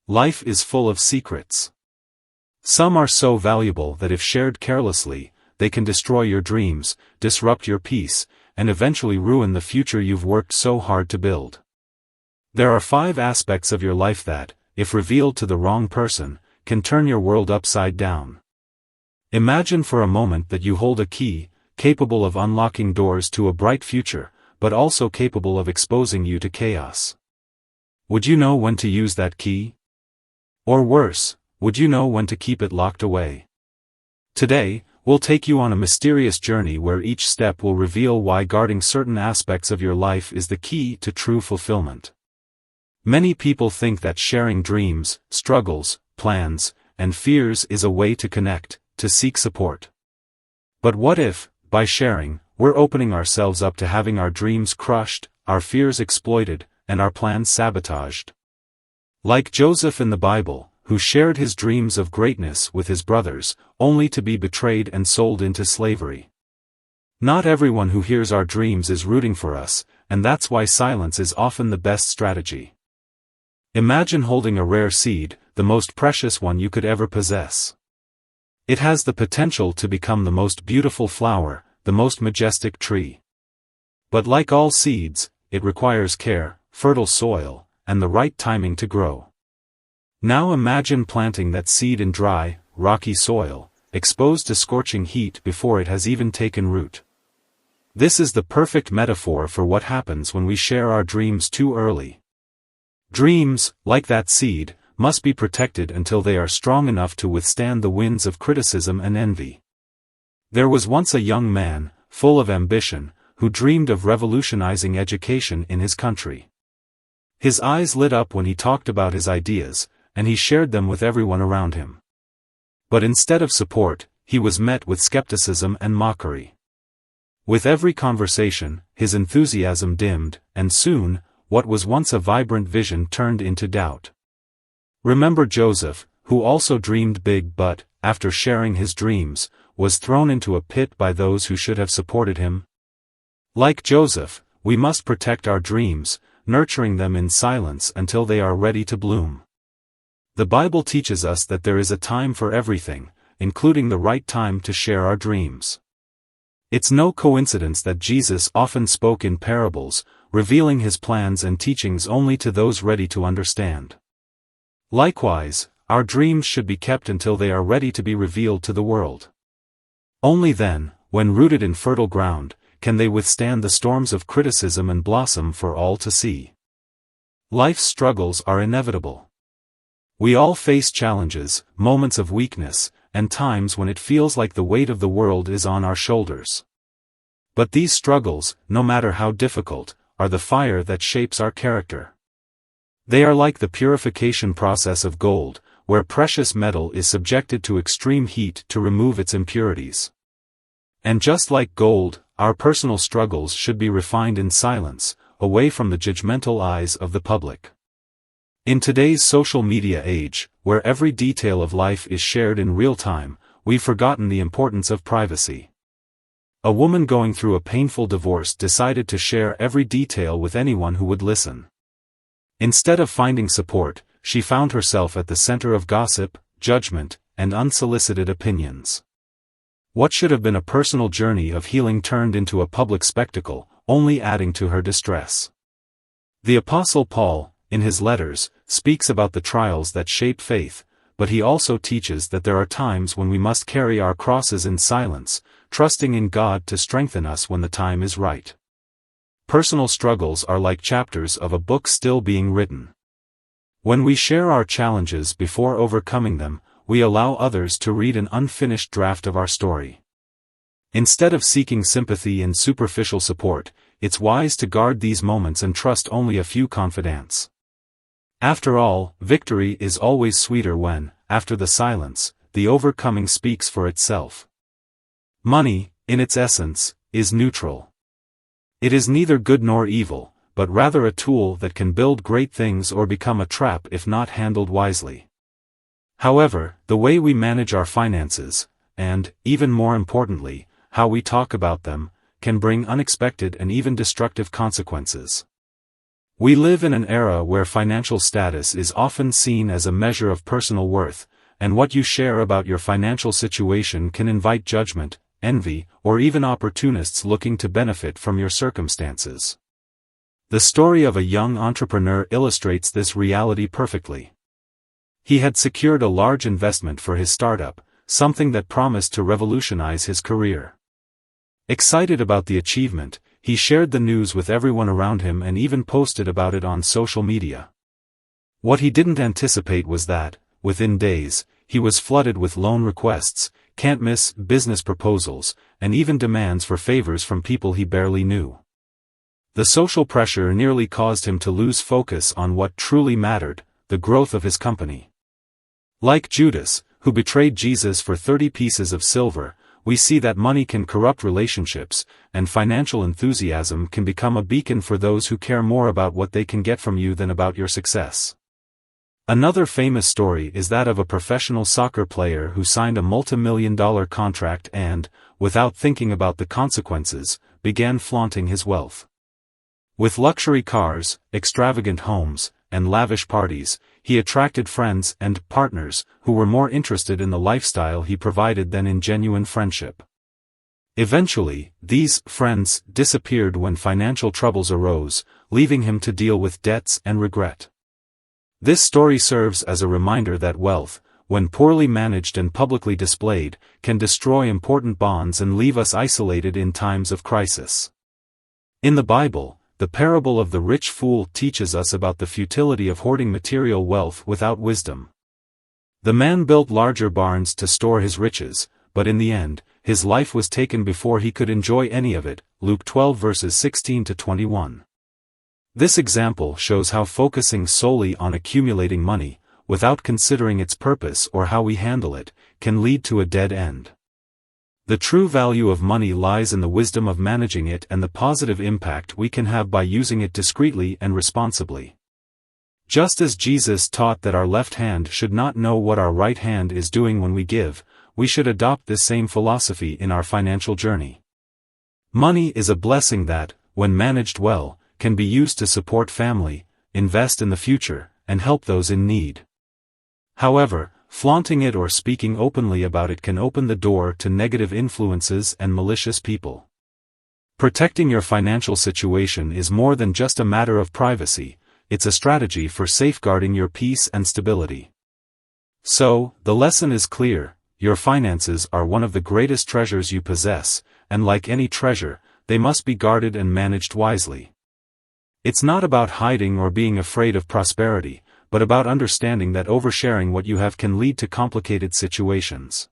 Life is full of secrets. Some are so valuable that if shared carelessly, they can destroy your dreams, disrupt your peace, and eventually ruin the future you've worked so hard to build. There are 5 aspects of your life that, if revealed to the wrong person, can turn your world upside down. Imagine for a moment that you hold a key, capable of unlocking doors to a bright future, but also capable of exposing you to chaos. Would you know when to use that key? Or worse, would you know when to keep it locked away? Today, we'll take you on a mysterious journey where each step will reveal why guarding certain aspects of your life is the key to true fulfillment. Many people think that sharing dreams, struggles, plans, and fears is a way to connect, to seek support. But what if, by sharing, we're opening ourselves up to having our dreams crushed, our fears exploited, and our plans sabotaged? Like Joseph in the Bible, who shared his dreams of greatness with his brothers, only to be betrayed and sold into slavery. Not everyone who hears our dreams is rooting for us, and that's why silence is often the best strategy. Imagine holding a rare seed, the most precious one you could ever possess. It has the potential to become the most beautiful flower, the most majestic tree. But like all seeds, it requires care, fertile soil, and the right timing to grow. Now imagine planting that seed in dry, rocky soil, exposed to scorching heat before it has even taken root. This is the perfect metaphor for what happens when we share our dreams too early. Dreams, like that seed, must be protected until they are strong enough to withstand the winds of criticism and envy. There was once a young man, full of ambition, who dreamed of revolutionizing education in his country. His eyes lit up when he talked about his ideas, and he shared them with everyone around him. But instead of support, he was met with skepticism and mockery. With every conversation, his enthusiasm dimmed, and soon, what was once a vibrant vision turned into doubt. Remember Joseph, who also dreamed big but, after sharing his dreams, was thrown into a pit by those who should have supported him? Like Joseph, we must protect our dreams, nurturing them in silence until they are ready to bloom. The Bible teaches us that there is a time for everything, including the right time to share our dreams. It's no coincidence that Jesus often spoke in parables, revealing his plans and teachings only to those ready to understand. Likewise, our dreams should be kept until they are ready to be revealed to the world. Only then, when rooted in fertile ground, can they withstand the storms of criticism and blossom for all to see. Life's struggles are inevitable. We all face challenges, moments of weakness, and times when it feels like the weight of the world is on our shoulders. But these struggles, no matter how difficult, are the fire that shapes our character. They are like the purification process of gold, where precious metal is subjected to extreme heat to remove its impurities. And just like gold, our personal struggles should be refined in silence, away from the judgmental eyes of the public. In today's social media age, where every detail of life is shared in real time, we've forgotten the importance of privacy. A woman going through a painful divorce decided to share every detail with anyone who would listen. Instead of finding support, she found herself at the center of gossip, judgment, and unsolicited opinions. What should have been a personal journey of healing turned into a public spectacle, only adding to her distress. The Apostle Paul, in his letters, speaks about the trials that shape faith, but he also teaches that there are times when we must carry our crosses in silence, trusting in God to strengthen us when the time is right. Personal struggles are like chapters of a book still being written. When we share our challenges before overcoming them, we allow others to read an unfinished draft of our story. Instead of seeking sympathy and superficial support, it's wise to guard these moments and trust only a few confidants. After all, victory is always sweeter when, after the silence, the overcoming speaks for itself. Money, in its essence, is neutral. It is neither good nor evil, but rather a tool that can build great things or become a trap if not handled wisely. However, the way we manage our finances, and, even more importantly, how we talk about them, can bring unexpected and even destructive consequences. We live in an era where financial status is often seen as a measure of personal worth, and what you share about your financial situation can invite judgment, envy, or even opportunists looking to benefit from your circumstances. The story of a young entrepreneur illustrates this reality perfectly. He had secured a large investment for his startup, something that promised to revolutionize his career. Excited about the achievement, he shared the news with everyone around him and even posted about it on social media. What he didn't anticipate was that, within days, he was flooded with loan requests, can't-miss business proposals, and even demands for favors from people he barely knew. The social pressure nearly caused him to lose focus on what truly mattered, the growth of his company. Like Judas, who betrayed Jesus for 30 pieces of silver, we see that money can corrupt relationships, and financial enthusiasm can become a beacon for those who care more about what they can get from you than about your success. Another famous story is that of a professional soccer player who signed a multi-million-dollar contract and, without thinking about the consequences, began flaunting his wealth. With luxury cars, extravagant homes, and lavish parties, he attracted friends and partners who were more interested in the lifestyle he provided than in genuine friendship. Eventually, these friends disappeared when financial troubles arose, leaving him to deal with debts and regret. This story serves as a reminder that wealth, when poorly managed and publicly displayed, can destroy important bonds and leave us isolated in times of crisis. In the Bible, the parable of the rich fool teaches us about the futility of hoarding material wealth without wisdom. The man built larger barns to store his riches, but in the end, his life was taken before he could enjoy any of it. Luke 12 verses 16 to 21. This example shows how focusing solely on accumulating money, without considering its purpose or how we handle it, can lead to a dead end. The true value of money lies in the wisdom of managing it and the positive impact we can have by using it discreetly and responsibly. Just as Jesus taught that our left hand should not know what our right hand is doing when we give, we should adopt this same philosophy in our financial journey. Money is a blessing that, when managed well, can be used to support family, invest in the future, and help those in need. However, flaunting it or speaking openly about it can open the door to negative influences and malicious people. Protecting your financial situation is more than just a matter of privacy, it's a strategy for safeguarding your peace and stability. So, the lesson is clear: your finances are one of the greatest treasures you possess, and like any treasure, they must be guarded and managed wisely. It's not about hiding or being afraid of prosperity, but about understanding that oversharing what you have can lead to complicated situations.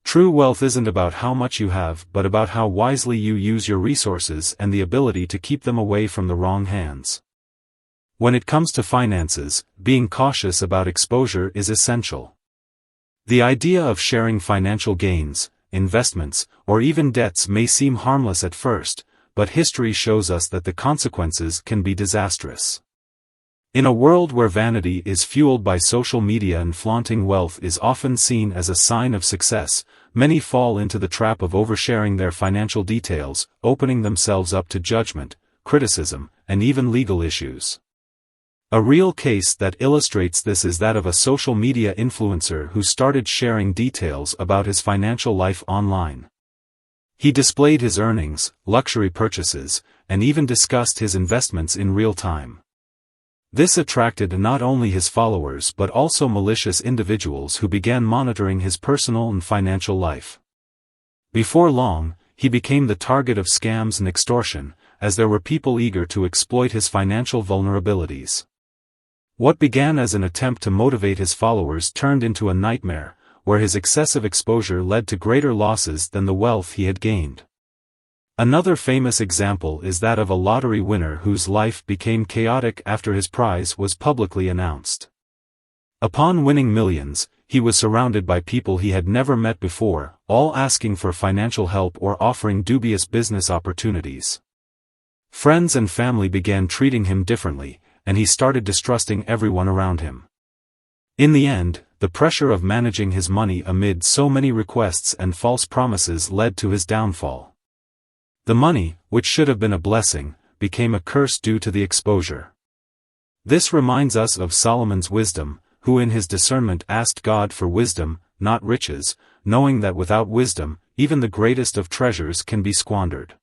True wealth isn't about how much you have, but about how wisely you use your resources and the ability to keep them away from the wrong hands. When it comes to finances, being cautious about exposure is essential. The idea of sharing financial gains, investments, or even debts may seem harmless at first, but history shows us that the consequences can be disastrous. In a world where vanity is fueled by social media and flaunting wealth is often seen as a sign of success, many fall into the trap of oversharing their financial details, opening themselves up to judgment, criticism, and even legal issues. A real case that illustrates this is that of a social media influencer who started sharing details about his financial life online. He displayed his earnings, luxury purchases, and even discussed his investments in real time. This attracted not only his followers but also malicious individuals who began monitoring his personal and financial life. Before long, he became the target of scams and extortion, as there were people eager to exploit his financial vulnerabilities. What began as an attempt to motivate his followers turned into a nightmare, where his excessive exposure led to greater losses than the wealth he had gained. Another famous example is that of a lottery winner whose life became chaotic after his prize was publicly announced. Upon winning millions, he was surrounded by people he had never met before, all asking for financial help or offering dubious business opportunities. Friends and family began treating him differently, and he started distrusting everyone around him. In the end, the pressure of managing his money amid so many requests and false promises led to his downfall. The money, which should have been a blessing, became a curse due to the exposure. This reminds us of Solomon's wisdom, who in his discernment asked God for wisdom, not riches, knowing that without wisdom, even the greatest of treasures can be squandered.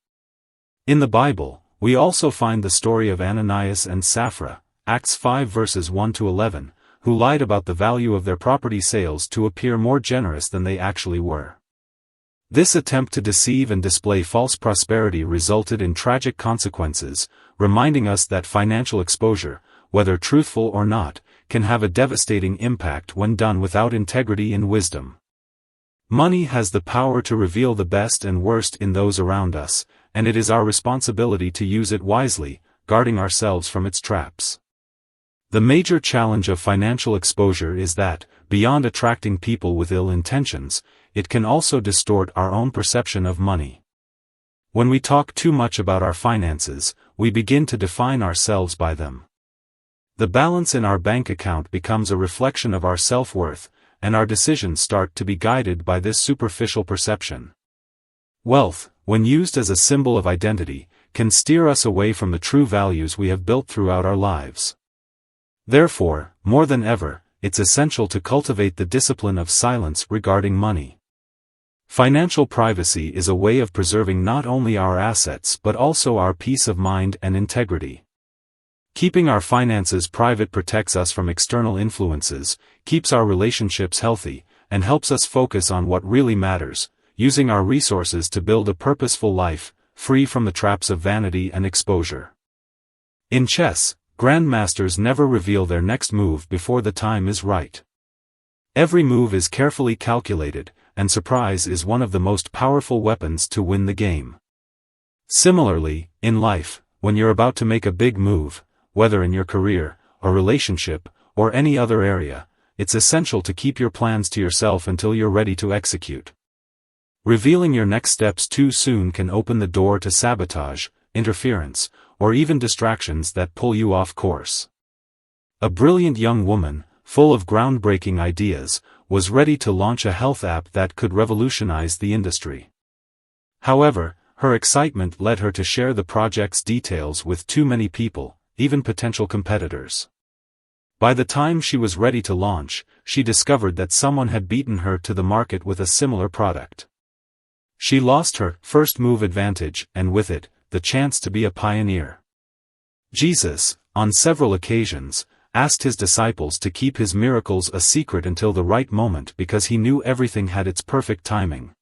In the Bible, we also find the story of Ananias and Sapphira, Acts 5 verses 1 to 11, who lied about the value of their property sales to appear more generous than they actually were. This attempt to deceive and display false prosperity resulted in tragic consequences, reminding us that financial exposure, whether truthful or not, can have a devastating impact when done without integrity and wisdom. Money has the power to reveal the best and worst in those around us, and it is our responsibility to use it wisely, guarding ourselves from its traps. The major challenge of financial exposure is that, beyond attracting people with ill intentions, it can also distort our own perception of money. When we talk too much about our finances, we begin to define ourselves by them. The balance in our bank account becomes a reflection of our self-worth, and our decisions start to be guided by this superficial perception. Wealth, when used as a symbol of identity, can steer us away from the true values we have built throughout our lives. Therefore, more than ever, it's essential to cultivate the discipline of silence regarding money. Financial privacy is a way of preserving not only our assets but also our peace of mind and integrity. Keeping our finances private protects us from external influences, keeps our relationships healthy, and helps us focus on what really matters, using our resources to build a purposeful life, free from the traps of vanity and exposure. In chess, grandmasters never reveal their next move before the time is right. Every move is carefully calculated, and surprise is one of the most powerful weapons to win the game. Similarly, in life, when you're about to make a big move, whether in your career, a relationship, or any other area, it's essential to keep your plans to yourself until you're ready to execute. Revealing your next steps too soon can open the door to sabotage, interference, or even distractions that pull you off course. A brilliant young woman, full of groundbreaking ideas, was ready to launch a health app that could revolutionize the industry. However, her excitement led her to share the project's details with too many people, even potential competitors. By the time she was ready to launch, she discovered that someone had beaten her to the market with a similar product. She lost her first move advantage, and with it, the chance to be a pioneer. Jesus, on several occasions, asked his disciples to keep his miracles a secret until the right moment because he knew everything had its perfect timing.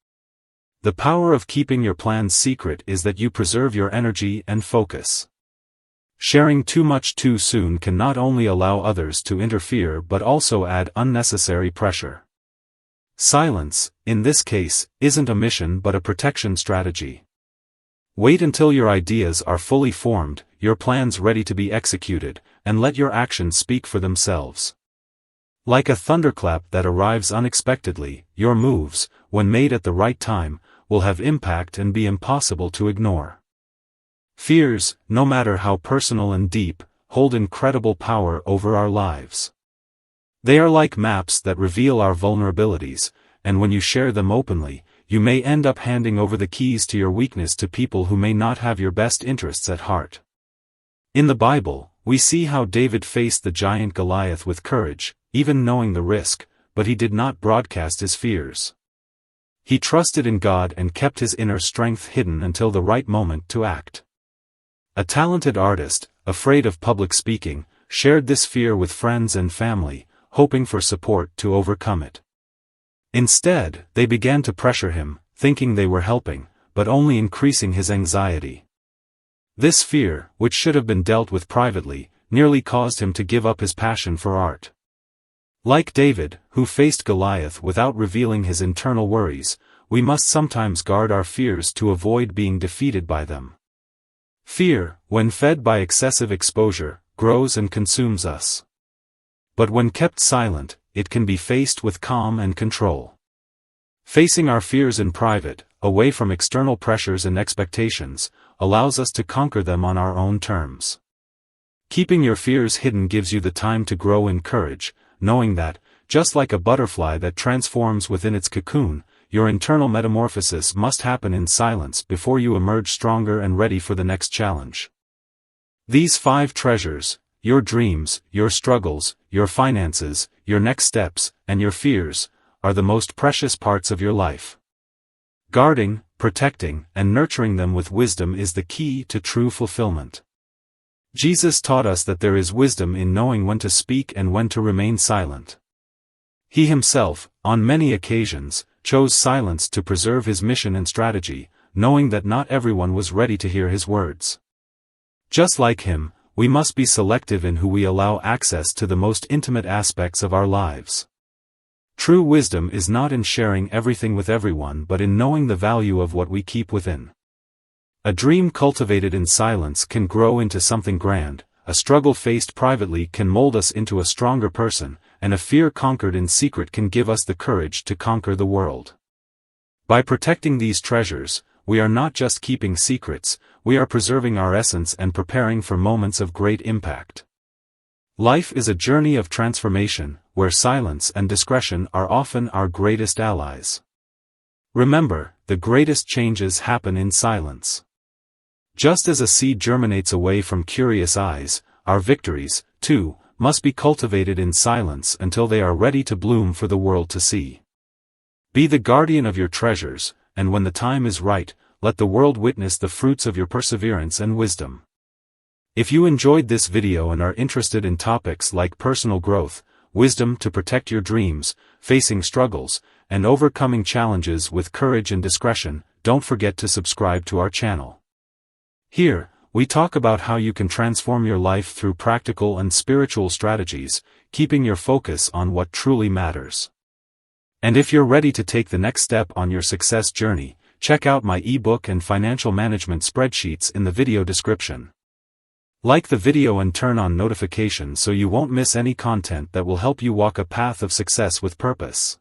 The power of keeping your plans secret is that you preserve your energy and focus. Sharing too much too soon can not only allow others to interfere but also add unnecessary pressure. Silence, in this case, isn't a mission but a protection strategy. Wait until your ideas are fully formed, your plans ready to be executed, and let your actions speak for themselves. Like a thunderclap that arrives unexpectedly, your moves, when made at the right time, will have impact and be impossible to ignore. Fears, no matter how personal and deep, hold incredible power over our lives. They are like maps that reveal our vulnerabilities, and when you share them openly, you may end up handing over the keys to your weakness to people who may not have your best interests at heart. In the Bible, we see how David faced the giant Goliath with courage, even knowing the risk, but he did not broadcast his fears. He trusted in God and kept his inner strength hidden until the right moment to act. A talented artist, afraid of public speaking, shared this fear with friends and family, hoping for support to overcome it. Instead, they began to pressure him, thinking they were helping, but only increasing his anxiety. This fear, which should have been dealt with privately, nearly caused him to give up his passion for art. Like David, who faced Goliath without revealing his internal worries, we must sometimes guard our fears to avoid being defeated by them. Fear, when fed by excessive exposure, grows and consumes us. But when kept silent, it can be faced with calm and control. Facing our fears in private, away from external pressures and expectations, allows us to conquer them on our own terms. Keeping your fears hidden gives you the time to grow in courage, knowing that, just like a butterfly that transforms within its cocoon, your internal metamorphosis must happen in silence before you emerge stronger and ready for the next challenge. These 5 treasures, your dreams, your struggles, your finances, your next steps, and your fears, are the most precious parts of your life. Guarding, protecting, and nurturing them with wisdom is the key to true fulfillment. Jesus taught us that there is wisdom in knowing when to speak and when to remain silent. He himself, on many occasions, chose silence to preserve his mission and strategy, knowing that not everyone was ready to hear his words. Just like him, we must be selective in who we allow access to the most intimate aspects of our lives. True wisdom is not in sharing everything with everyone but in knowing the value of what we keep within. A dream cultivated in silence can grow into something grand, a struggle faced privately can mold us into a stronger person, and a fear conquered in secret can give us the courage to conquer the world. By protecting these treasures, we are not just keeping secrets, we are preserving our essence and preparing for moments of great impact. Life is a journey of transformation, where silence and discretion are often our greatest allies. Remember, the greatest changes happen in silence. Just as a seed germinates away from curious eyes, our victories, too, must be cultivated in silence until they are ready to bloom for the world to see. Be the guardian of your treasures, and when the time is right, let the world witness the fruits of your perseverance and wisdom. If you enjoyed this video and are interested in topics like personal growth, wisdom to protect your dreams, facing struggles, and overcoming challenges with courage and discretion, don't forget to subscribe to our channel. Here, we talk about how you can transform your life through practical and spiritual strategies, keeping your focus on what truly matters. And if you're ready to take the next step on your success journey, check out my ebook and financial management spreadsheets in the video description. Like the video and turn on notifications so you won't miss any content that will help you walk a path of success with purpose.